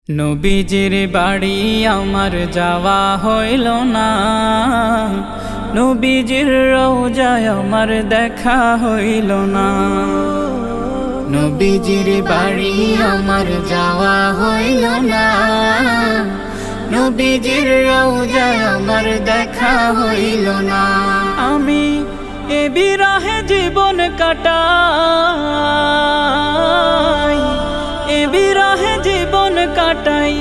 নবীজির বাড়ি আমার যাওয়া হইল না, নবীজির রওজায় আমার দেখা হইল না। নবীজির বাড়ি আমার যাওয়া হইল না, নবীজির রওজায় আমার দেখা হইল না। আমি এ বিরহে জীবন কাটাই, এ বিরহে জীবন কাটাই,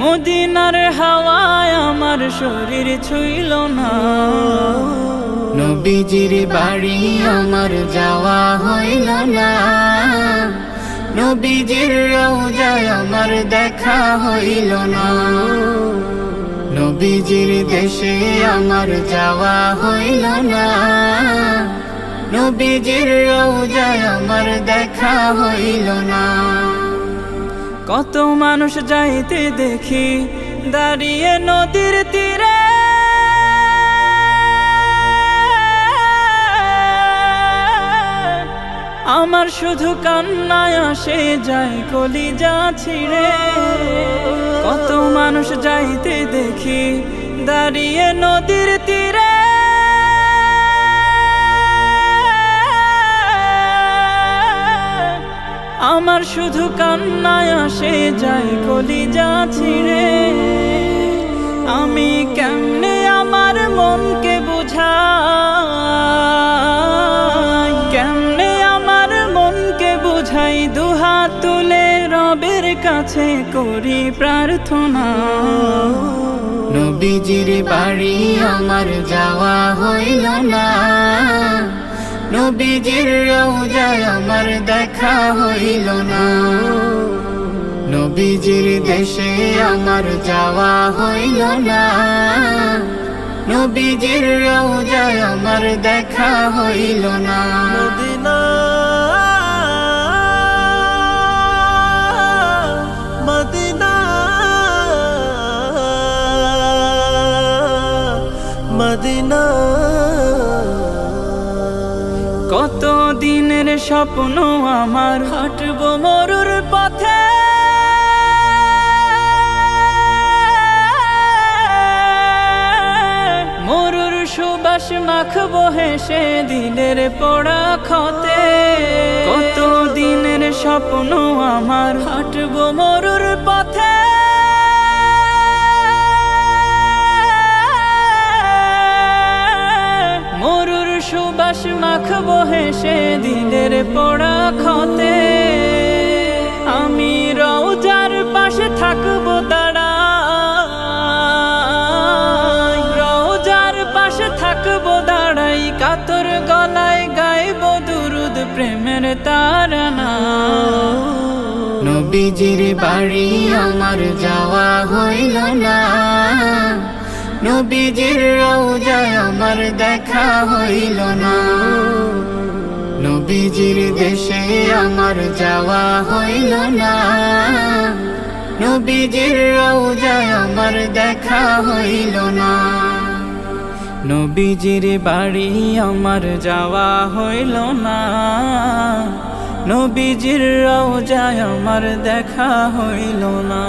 মদিনার হাওয়ায় আমার শরীর ছুঁইল না। নবীজির বাড়ি আমার যাওয়া হইল না, নবীজির রওজায় আমার দেখা হইল না। নবীজির দেশে আমার যাওয়া হইল না, নবীজির রওজায় আমার দেখা হইল না। কত মানুষ যাইতে দেখি দাঁড়িয়ে নদীর তীরে, আমার শুধু কান্নায় আসে যায় কলিজা ছিঁড়ে। কত মানুষ যাইতে দেখি দাঁড়িয়ে নদীর তীরে, আমার শুধু কান্নায় আসে যায় কলিজা ছিঁড়ে। আমি কেমনে আমার মনকে বুঝাই, কেমনে আমার মনকে বুঝাই, দুহাত তুলে রবের কাছে করি প্রার্থনা। নবীজির বাড়ি আমার যাওয়া হইল না, নবীজির রওজায় আমার দেখা হইল না। নবীজির দেশে আমার যাওয়া হইল না, নবীজির রওজায় আমার দেখা হইল না। মদিনা মদিনা মদিনা, কত দিনের স্বপ্ন আমার, হাঁটবো মরুর পথে, মরুর সুবাস মাখবো হেসে দিলের পোড়া ক্ষতে। কত দিনের স্বপ্ন আমার, হাঁটবো মরুর পথে, মরুর সুবাস মাখবো হেসে দিলের পোড়া ক্ষতে। আমি রওজার পাশে থাকবো দাঁড়াই, রওজার পাশে থাকবো দাঁড়াই, কাতর গলায় গাইবো দুরুদ প্রেমের তারানা। নবীজির বাড়ি আমার যাওয়া হইল না, নবীজির রওজায় আমার দেখা হইল না। নবীজির দেশে আমার যাওয়া হইল না, নবীজির রওজায় আমার দেখা হইল না। নবীজির বাড়ি আমার যাওয়া হইল না, নবীজির রওজায় আমার দেখা হইল না।